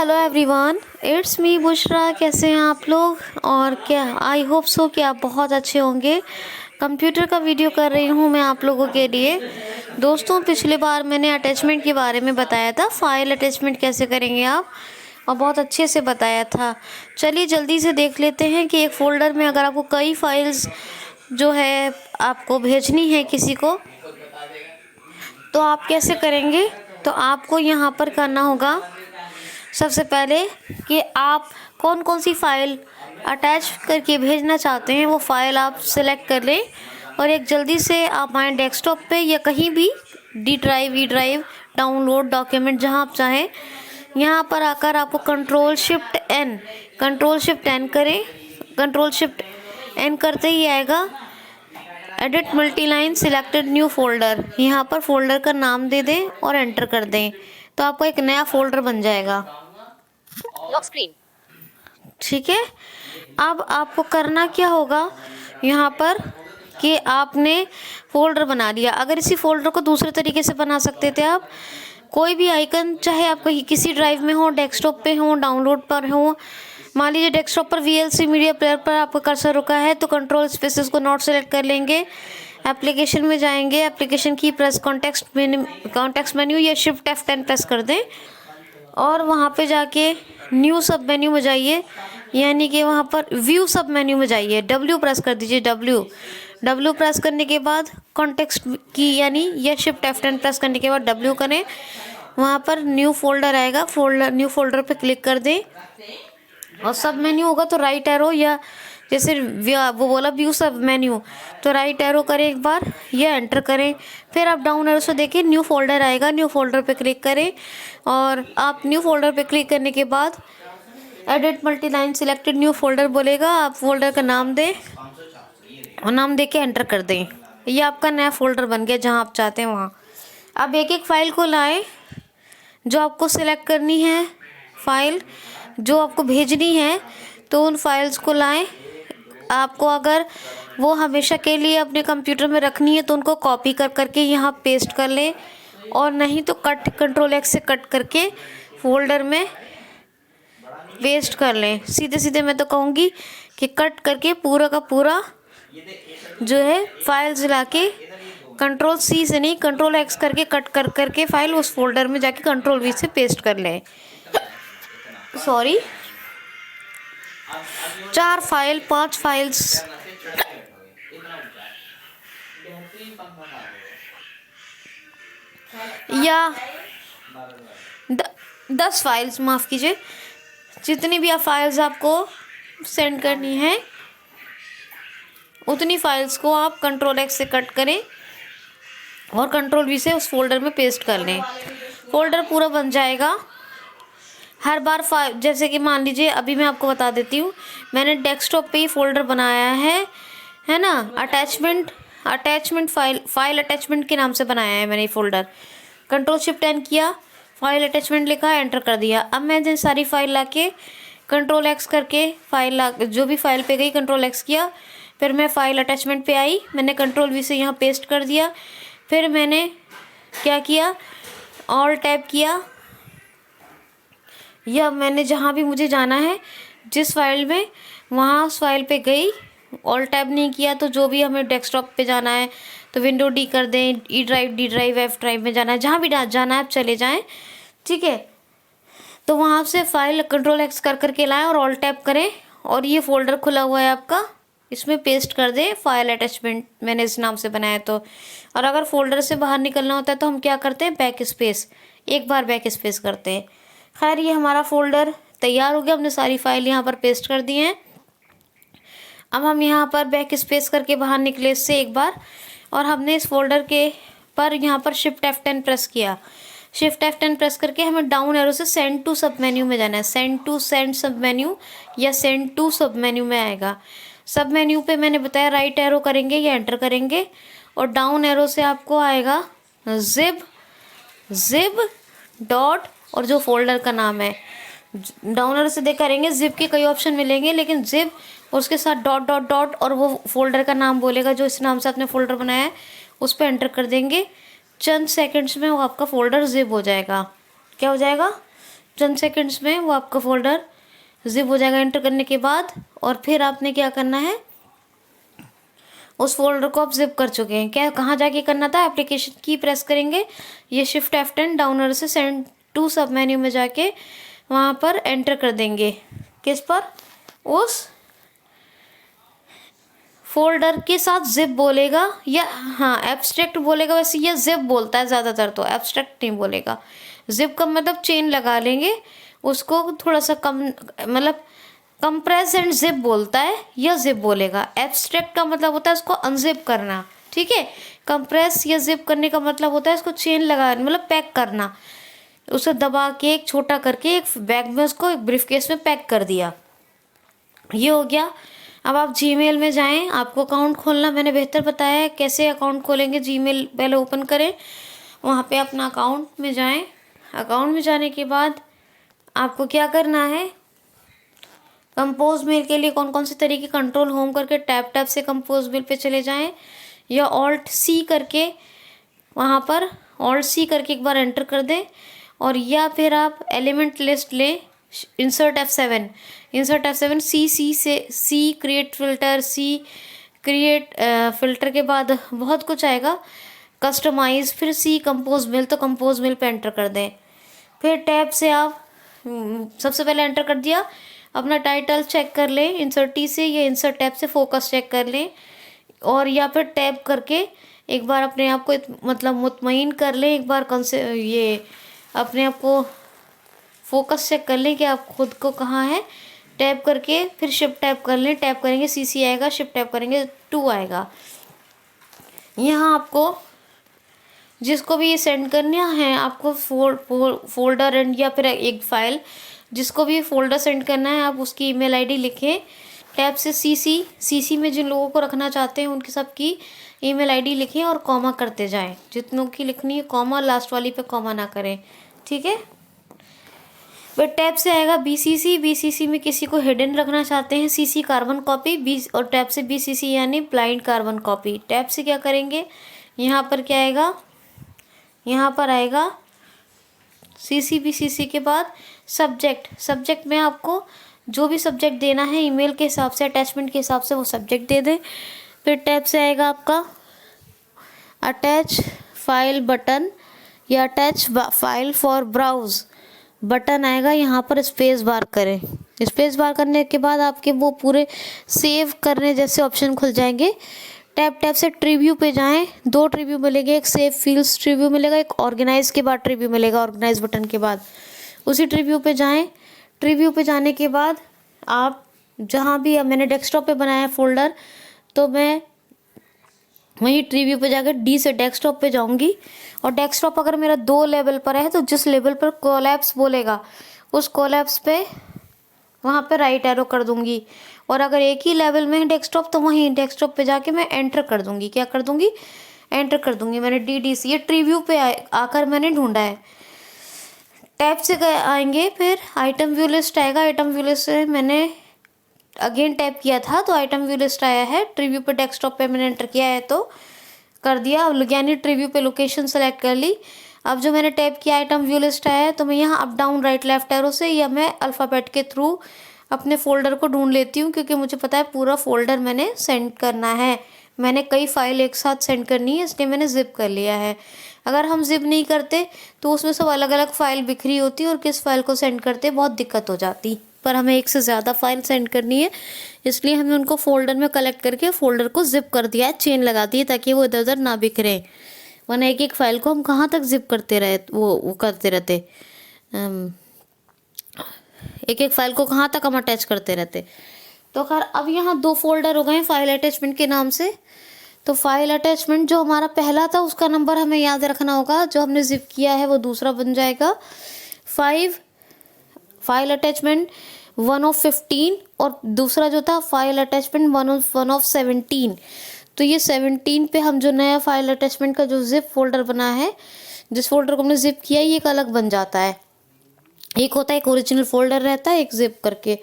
Hello everyone, it's me Bushra. कैसे हैं आप लोग? और क्या आई होप सो कि आप बहुत अच्छे होंगे। कंप्यूटर का वीडियो कर रही हूँ मैं आप लोगों के लिए। दोस्तों, पिछली बार मैंने अटैचमेंट के बारे में बताया था, फाइल अटैचमेंट कैसे करेंगे आप, और बहुत अच्छे से बताया था। चलिए जल्दी से देख लेते हैं कि एक फ़ोल्डर में अगर आपको कई फाइल्स जो है आपको भेजनी है किसी को, तो आप कैसे करेंगे। तो आपको यहाँ पर करना होगा सबसे पहले कि आप कौन कौन सी फ़ाइल अटैच करके भेजना चाहते हैं, वो फ़ाइल आप सिलेक्ट कर लें। और एक जल्दी से आप आएँ डेस्कटॉप पे या कहीं भी, D drive, E drive, download, document, जहाँ आप चाहें। यहाँ पर आकर आपको कंट्रोल शिफ्ट एन करें। कंट्रोल शिफ्ट एन करते ही आएगा edit multiline selected new folder. यहाँ पर फ़ोल्डर का नाम दे दें और एंटर कर दें, तो आपको एक नया फ़ोल्डर बन जाएगा। Lock screen. ठीक है। अब आपको करना क्या होगा यहाँ पर कि आपने फ़ोल्डर बना लिया। अगर इसी फ़ोल्डर को दूसरे तरीके से बना सकते थे आप, कोई भी आइकन, चाहे आप कहीं किसी ड्राइव में हो, डेस्कटॉप पे हो, डाउनलोड पर हो। मान लीजिए डेस्कटॉप पर VLC मीडिया प्लेयर पर आपका कर्सर रुका है, तो कंट्रोल स्पेसेस को नॉट सेलेक्ट कर लेंगे। एप्लीकेशन में जाएंगे, एप्लीकेशन की प्रेस कॉन्टेक्स्ट मेन्यू या शिफ्ट F10 प्रेस कर दें, और वहाँ पे जाके न्यू सब मेन्यू में जाइए, यानी कि वहाँ पर व्यू सब मेन्यू में जाइए। W प्रेस कर दीजिए। W प्रेस करने के बाद कॉन्टेक्स्ट की यानी या शिफ्ट F10 प्रेस करने के बाद W करें। वहाँ पर न्यू फोल्डर आएगा, न्यू फोल्डर पे क्लिक कर दें, और सब मेन्यू होगा तो राइट एरो, या जैसे वो बोला व्यू सब मेन्यू, तो राइट एरो करें एक बार या एंटर करें। फिर आप डाउन एरो से देखिए न्यू फोल्डर आएगा, न्यू फोल्डर पे क्लिक करें। और आप न्यू फोल्डर पे क्लिक करने के बाद edit multiline selected new folder बोलेगा, आप फोल्डर का नाम दें और नाम दे के एंटर कर दें। ये आपका नया फोल्डर बन गया जहाँ आप चाहते हैं वहाँ। अब एक एक फाइल को लाएं जो आपको सिलेक्ट करनी है, फाइल जो आपको भेजनी है, तो उन फाइल्स को लाएं। आपको अगर वो हमेशा के लिए अपने कंप्यूटर में रखनी है तो उनको कॉपी कर करके यहाँ पेस्ट कर लें, और नहीं तो कंट्रोल X से कट करके फोल्डर में पेस्ट कर लें। सीधे सीधे मैं तो कहूँगी कि कट करके पूरा का पूरा जो है फाइल्स ला के कंट्रोल C से नहीं, कंट्रोल X करके कट कर करके फाइल उस फोल्डर में जाके कंट्रोल V से पेस्ट कर लें। सॉरी, 4 फाइल 5 फाइल्स या 10 फाइल्स, माफ़ कीजिए, जितनी भी आप फाइल्स आपको सेंड करनी है उतनी फाइल्स को आप कंट्रोल X से कट करें और कंट्रोल V से उस फोल्डर में पेस्ट कर लें। फोल्डर पूरा बन जाएगा। हर बार जैसे कि मान लीजिए अभी मैं आपको बता देती हूँ, मैंने डेस्कटॉप पे ही फोल्डर बनाया है ना, अटैचमेंट फाइल अटैचमेंट के नाम से बनाया है मैंने ये फोल्डर। कंट्रोल शिफ्ट एन किया, फाइल अटैचमेंट लिखा, एंटर कर दिया। अब मैं सारी फाइल ला के कंट्रोल X करके जो भी फाइल पे गई कंट्रोल X किया, फिर मैं फाइल अटैचमेंट पे आई, मैंने कंट्रोल V से यहाँ पेस्ट कर दिया। फिर मैंने क्या किया, ऑल टैब किया, या मैंने जहाँ भी मुझे जाना है जिस फाइल में, वहाँ उस फाइल पे गई। ऑल टैब नहीं किया तो जो भी हमें डेस्कटॉप पे जाना है तो विंडो D कर दें, E drive, D drive, F drive में जाना है, जहाँ भी जाना है आप चले जाएं। ठीक है, तो वहाँ से फाइल कंट्रोल X कर करके लाएं और ऑल टैब करें, और ये फोल्डर खुला हुआ है आपका, इसमें पेस्ट कर दें फाइल अटैचमेंट, मैंने इस नाम से बनाया तो। और अगर फोल्डर से बाहर निकलना होता है तो हम क्या करते हैं, बैक स्पेस, एक बार बैक स्पेस करते हैं। खैर, ये हमारा फोल्डर तैयार हो गया, हमने सारी फाइल यहाँ पर पेस्ट कर दी हैं। अब हम यहाँ पर बैक स्पेस करके बाहर निकले इससे एक बार, और हमने इस फोल्डर के पर यहाँ पर शिफ्ट F10 प्रेस किया। शिफ्ट F10 प्रेस करके हमें डाउन एरो से सेंड टू सब मेन्यू में जाना है। सेंड सब मेन्यू या सेंड टू सब मेन्यू में आएगा। सब मेन्यू पे मैंने बताया राइट एरो करेंगे या एंटर करेंगे, और डाउन एरो से आपको आएगा जिप डॉट, और जो फोल्डर का नाम है, डाउन एरो से देख करेंगे, जिप के कई ऑप्शन मिलेंगे, लेकिन जिप और उसके साथ डॉट डॉट डॉट, और वो फोल्डर का नाम बोलेगा जो इस नाम से आपने फोल्डर बनाया है, उस पर एंटर कर देंगे। चंद सेकंड्स में वो आपका फोल्डर जिप हो जाएगा। क्या हो जाएगा? चंद सेकंड्स में वो आपका फोल्डर जिप हो जाएगा एंटर करने के बाद। और फिर आपने क्या करना है, उस फोल्डर को आप जिप कर चुके हैं। क्या कहाँ जाके करना था, एप्लीकेशन की प्रेस करेंगे, ये शिफ्ट F10 डाउन एरो से सेंड टू सब मेन्यू में जाके वहाँ पर एंटर कर देंगे। किस पर, उस फोल्डर के साथ जिप बोलेगा या हाँ एब्स्ट्रैक्ट बोलेगा, वैसे ये जिप बोलता है ज़्यादातर, तो एब्स्ट्रैक्ट नहीं बोलेगा। जिप का मतलब चेन लगा लेंगे उसको, थोड़ा सा कम मतलब कंप्रेस एंड जिप बोलता है या जिप बोलेगा। एब्स्ट्रैक्ट का मतलब होता है उसको अनजिप करना, ठीक है। कंप्रेस या जिप करने का मतलब होता है इसको चेन लगा मतलब पैक करना, उसे दबा के एक छोटा करके एक बैग में उसको एक ब्रीफकेस में पैक कर दिया, ये हो गया। अब आप जीमेल में जाएं, आपको अकाउंट खोलना मैंने बेहतर बताया है कैसे अकाउंट खोलेंगे। जीमेल पहले ओपन करें, वहाँ पे अपना अकाउंट में जाएं। अकाउंट में जाने के बाद आपको क्या करना है, कंपोज मेल के लिए कौन कौन से तरीके, कंट्रोल होम करके टैप से कंपोज मेल पे चले जाएं, या ऑल्ट सी करके वहाँ पर ऑल्ट सी करके एक बार एंटर कर दें, और या फिर आप एलिमेंट लिस्ट लें, इंसर्ट F7 सी से सी क्रिएट फिल्टर, सी क्रिएट फिल्टर के बाद बहुत कुछ आएगा, कस्टमाइज, फिर सी कंपोज मेल, तो कंपोज मेल पे एंटर कर दें। फिर टैब से आप सबसे पहले एंटर कर दिया, अपना टाइटल चेक कर लें इंसर्ट टी से, या इंसर्ट टैब से फोकस चेक कर लें, और या फिर टैब करके एक बार अपने आप को मतलब मुतमईन कर लें, एक बार ये अपने आप को फोकस चेक कर लें कि आप खुद को कहाँ है। टैप करके फिर शिफ्ट टैप कर लें, टैप करेंगे CC आएगा, शिफ्ट टैप करेंगे 2 आएगा। यहाँ आपको जिसको भी ये सेंड करना है, आपको फोल्डर एंड या फिर एक फाइल, जिसको भी फोल्डर सेंड करना है आप उसकी ईमेल आईडी लिखें, टैब से CC में जिन लोगों को रखना चाहते हैं उनकी सबकी ईमेल आईडी लिखें और कॉमा करते जाएं, जितनों की लिखनी है कॉमा, लास्ट वाली पे कॉमा ना करें, ठीक है। फिर टैब से आएगा BCC में किसी को हिडन रखना चाहते हैं, CC कार्बन कॉपी, और टैब से BCC यानी ब्लाइंड कार्बन कॉपी। टैब से क्या करेंगे, यहाँ पर क्या आएगा, यहाँ पर आएगा CC BCC के बाद सब्जेक्ट में आपको जो भी सब्जेक्ट देना है ईमेल के हिसाब से, अटैचमेंट के हिसाब से वो सब्जेक्ट दे दें। फिर टैब से आएगा आपका अटैच फाइल बटन या attach file for browse button आएगा, यहाँ पर स्पेस बार करें। स्पेस बार करने के बाद आपके वो पूरे सेव करने जैसे ऑप्शन खुल जाएंगे। टैब से ट्रीव्यू पे जाएं, 2 ट्रीव्यू मिलेंगे, एक सेव फील्ड्स ट्रीव्यू मिलेगा, एक ऑर्गेनाइज के बाद ट्रीव्यू मिलेगा, ऑर्गेनाइज बटन के बाद उसी ट्रीव्यू पे जाएं। ट्रीव्यू पे जाने के बाद आप जहाँ भी मैंने डेस्कटॉप पे बनाया है फोल्डर, तो मैं वहीं ट्रीव्यू पे जाकर D से डेस्कटॉप पे जाऊंगी, और डेस्कटॉप अगर मेरा 2 लेवल पर है तो जिस लेवल पर कोलैप्स बोलेगा उस कोलैप्स पे वहाँ पे राइट एरो कर दूंगी, और अगर एक ही लेवल में है डेस्कटॉप तो वहीं डेस्कटॉप पे जाके मैं एंटर कर दूंगी। क्या कर दूंगी, एंटर कर दूंगी। मैंने DDC ये ट्रीव्यू पे आकर मैंने ढूंढा है। टैब से आएंगे, फिर आइटम व्यू लिस्ट आएगा, आइटम व्यू लिस्ट से मैंने अगेन टैप किया था तो आइटम व्यू लिस्ट आया है। ट्रीव्यू पे डेस्कटॉप पे मैंने एंटर किया है तो कर दिया, यानी ट्रीव्यू पे लोकेशन सेलेक्ट कर ली। अब जो मैंने टैप किया आइटम व्यू लिस्ट आया है, तो मैं यहाँ up down right left arrow से या मैं अल्फ़ाबेट के थ्रू अपने फ़ोल्डर को ढूंढ लेती हूँ, क्योंकि मुझे पता है पूरा फोल्डर मैंने सेंड करना है। मैंने कई फाइल एक साथ सेंड करनी है, इसलिए मैंने जिप कर लिया है। अगर हम जिप नहीं करते तो उसमें सब अलग अलग फ़ाइल बिखरी होती और किस फाइल को सेंड करते बहुत दिक्कत हो जाती। पर हमें एक से ज़्यादा फाइल सेंड करनी है, इसलिए हमने उनको फोल्डर में कलेक्ट करके फ़ोल्डर को जिप कर दिया है, चेन लगा दी है ताकि वो इधर उधर ना बिखरे, वरना एक एक फाइल को हम कहाँ तक जिप करते रहे, वो करते रहते, एक एक फाइल को कहाँ तक हम अटैच करते रहते। तो खैर अब यहाँ 2 फोल्डर हो गए फाइल अटैचमेंट के नाम से। तो फाइल अटैचमेंट जो हमारा पहला था उसका नंबर हमें याद रखना होगा, जो हमने जिप किया है वो दूसरा बन जाएगा 5 फाइल अटैचमेंट 1 of 15, और दूसरा जो था फाइल अटैचमेंट 1 of 17। तो ये 17 पे हम जो नया फाइल अटैचमेंट का जो जिप फोल्डर बना है, जिस फोल्डर को हमने जिप किया ये एक अलग बन जाता है। एक होता है एक ओरिजिनल फोल्डर रहता है, एक जिप करके।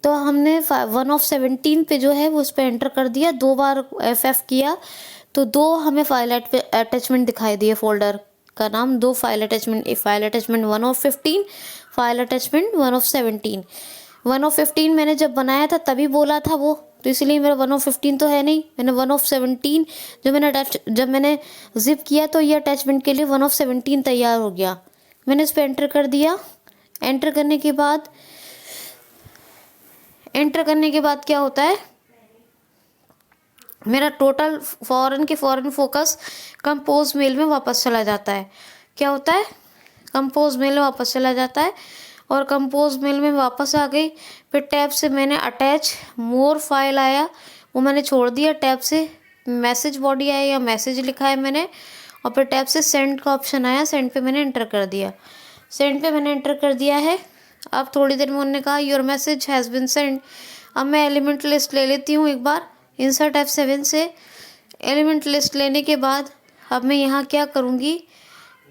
तो हमने 1 of 17 पे जो है वो उस पर एंटर कर दिया, 2 बार FF किया तो 2 हमें फाइल अटैचमेंट दिखाई दिए। फोल्डर का नाम 2 file attachment 1 of 15, file attachment 1 of 17। 1 of 15 मैंने जब बनाया था तभी बोला था वो, तो इसलिए मेरा 1 of 15 तो है नहीं, मैंने 1 of 17 जब मैंने जिप किया तो ये अटैचमेंट के लिए 1 of 17 तैयार हो गया। मैंने इस पर एंटर कर दिया। एंटर करने के बाद क्या होता है, मेरा total foreign focus compose mail में वापस चला जाता है। क्या होता है, कंपोज मेल में वापस चला जाता है, और कंपोज मेल में वापस आ गई। फिर टैब से मैंने अटैच मोर फाइल आया, वो मैंने छोड़ दिया। टैब से मैसेज बॉडी आया या मैसेज लिखा है मैंने, और फिर टैब से सेंड का ऑप्शन आया, सेंड पे मैंने एंटर कर दिया। सेंड पे मैंने एंटर कर दिया है। अब थोड़ी देर में उन्होंने कहा your message has been send. अब मैं एलिमेंट लिस्ट ले लेती हूँ एक बार, इंसर्ट F7 से एलिमेंट लिस्ट लेने के बाद अब मैं यहाँ क्या करूँगी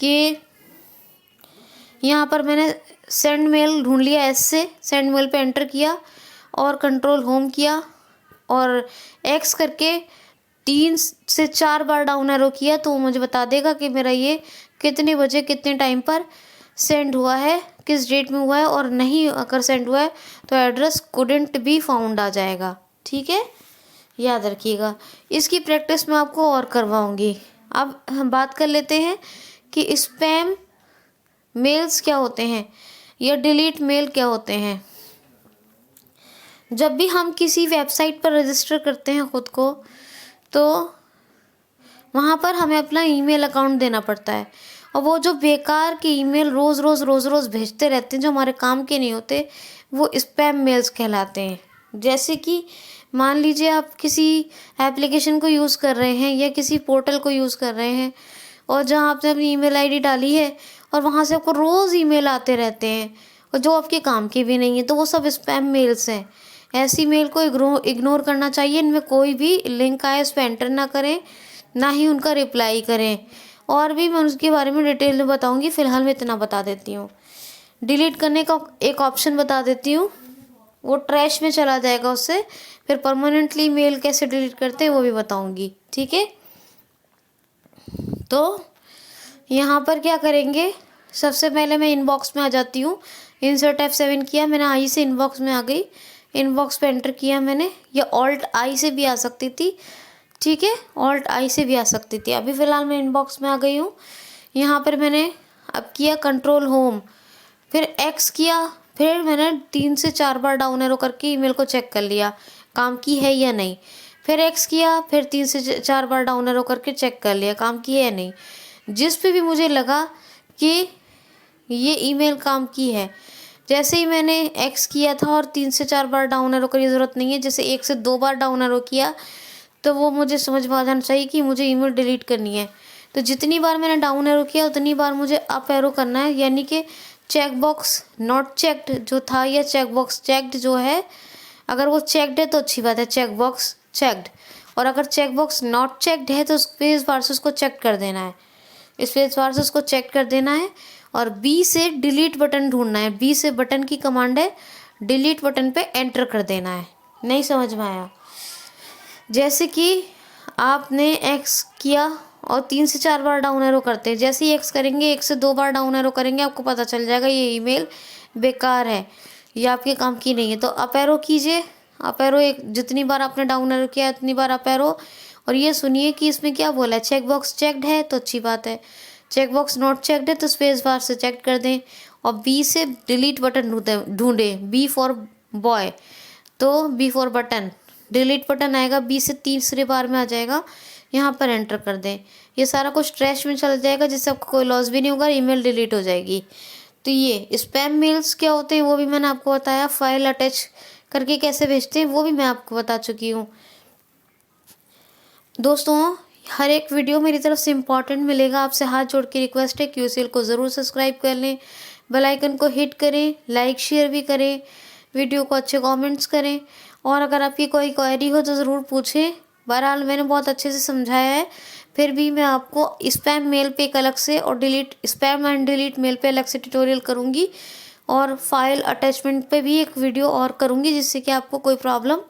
कि यहाँ पर मैंने सेंड मेल ढूंढ लिया, एस से सेंड मेल पे एंटर किया और कंट्रोल होम किया और एक्स करके 3 से 4 बार डाउन एरो किया, तो वो मुझे बता देगा कि मेरा ये कितने बजे कितने टाइम पर सेंड हुआ है, किस डेट में हुआ है। और नहीं अगर सेंड हुआ है तो एड्रेस कुडंट बी फाउंड आ जाएगा। ठीक है, याद रखिएगा। इसकी प्रैक्टिस मैं आपको और करवाऊंगी। अब हम बात कर लेते हैं कि स्पैम मेल्स क्या होते हैं या डिलीट मेल क्या होते हैं। जब भी हम किसी वेबसाइट पर रजिस्टर करते हैं खुद को, तो वहाँ पर हमें अपना ईमेल अकाउंट देना पड़ता है, और वो जो बेकार के ईमेल रोज़ रोज़ भेजते रहते हैं जो हमारे काम के नहीं होते, वो स्पैम मेल्स कहलाते हैं। जैसे कि मान लीजिए आप किसी एप्लीकेशन को यूज़ कर रहे हैं या किसी पोर्टल को यूज़ कर रहे हैं, और जहाँ आपने अपनी ईमेल आईडी डाली है और वहाँ से आपको रोज़ ईमेल आते रहते हैं और जो आपके काम के भी नहीं है, तो वो सब स्पैम मेल्स हैं। ऐसी मेल को इग्नोर करना चाहिए। इनमें कोई भी लिंक आए उस पर एंटर ना करें, ना ही उनका रिप्लाई करें। और भी मैं उसके बारे में डिटेल में बताऊँगी, फ़िलहाल मैं इतना बता देती हूँ। डिलीट करने का एक ऑप्शन बता देती हूँ, वो ट्रैश में चला जाएगा उससे। फिर परमानेंटली मेल कैसे डिलीट करते हैं वो भी बताऊंगी। ठीक है, तो यहाँ पर क्या करेंगे, सबसे पहले मैं इनबॉक्स में आ जाती हूँ। इंसर्ट F7 किया मैंने, आई से इनबॉक्स में आ गई। इनबॉक्स पे एंटर किया मैंने, या ऑल्ट आई से भी आ सकती थी। ठीक है, ऑल्ट आई से भी आ सकती थी। अभी फ़िलहाल मैं इनबॉक्स में आ गई हूँ। यहाँ पर मैंने अब किया कंट्रोल होम, फिर एक्स किया, फिर मैंने 3 से 4 बार डाउन एरो करके ईमेल को चेक कर लिया काम की है या नहीं। फिर एक्स किया, फिर 3 से 4 बार डाउन एरो करके चेक कर लिया काम की है या नहीं। जिस पे भी मुझे लगा कि ये ईमेल काम की है, जैसे ही मैंने एक्स किया था और 3 से 4 बार डाउन एरो करने की ज़रूरत नहीं है, जैसे 1 से 2 बार डाउन एरो किया तो वो मुझे समझ में आ जाना चाहिए कि मुझे ईमेल डिलीट करनी है। तो जितनी बार मैंने डाउन एरो किया उतनी बार मुझे अप एरो करना है, यानी कि चेक बॉक्स नॉट चेक्ड जो था या चेक बॉक्स चेक्ड जो है, अगर वो चेक्ड है तो अच्छी बात है, चेक बॉक्स चेक्ड। और अगर चेक बॉक्स नॉट चेक्ड है तो स्पेस बार से उसको चेक कर देना है, स्पेस बार से उसको चेक कर देना है। और बी से डिलीट बटन ढूंढना है, बी से बटन की कमांड है, डिलीट बटन पे एंटर कर देना है। नहीं समझ में आया? जैसे कि आपने एक्स किया और 3 से 4 बार डाउन एरो करते हैं, जैसे ही एक्स करेंगे 1 से 2 बार डाउन एरो करेंगे आपको पता चल जाएगा ये ईमेल बेकार है, ये आपके काम की नहीं है। तो अप एरो कीजिए, अप एरो एक जितनी बार आपने डाउन एरो किया उतनी बार अप एरो। और ये सुनिए कि इसमें क्या बोला है, चेक बॉक्स चेक्ड है तो अच्छी बात है, चेक बॉक्स नॉट चेक्ड है तो स्पेस बार से चेक कर दें। और बी से डिलीट बटन ढूंढें, बी फॉर बॉय तो B for button, delete button आएगा, बी से तीसरी बार में आ जाएगा, यहाँ पर एंटर कर दें। ये सारा कुछ ट्रैश में चल जाएगा जिससे आपको कोई लॉस भी नहीं होगा, ईमेल डिलीट हो जाएगी। तो ये स्पैम मेल्स क्या होते हैं वो भी मैंने आपको बताया, फाइल अटैच करके कैसे भेजते हैं वो भी मैं आपको बता चुकी हूँ। दोस्तों हर एक वीडियो मेरी तरफ से इम्पॉर्टेंट मिलेगा, आपसे हाथ जोड़ के रिक्वेस्ट है QCL को ज़रूर सब्सक्राइब कर लें, बेल आइकन को हिट करें, लाइक शेयर भी करें, वीडियो को अच्छे कमेंट्स करें। और अगर आपकी कोई क्वेरी हो तो ज़रूर पूछें। बहरहाल मैंने बहुत अच्छे से समझाया है, फिर भी मैं आपको स्पैम मेल पे एक अलग से और स्पैम एंड डिलीट मेल पे अलग से ट्यूटोरियल करूँगी, और फाइल अटैचमेंट पे भी एक वीडियो और करूँगी जिससे कि आपको कोई प्रॉब्लम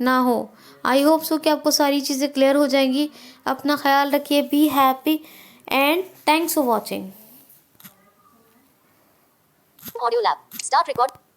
ना हो। आई होप सो कि आपको सारी चीज़ें क्लियर हो जाएंगी। अपना ख्याल रखिए, be happy and thanks for watching. Audio Lab. Start record.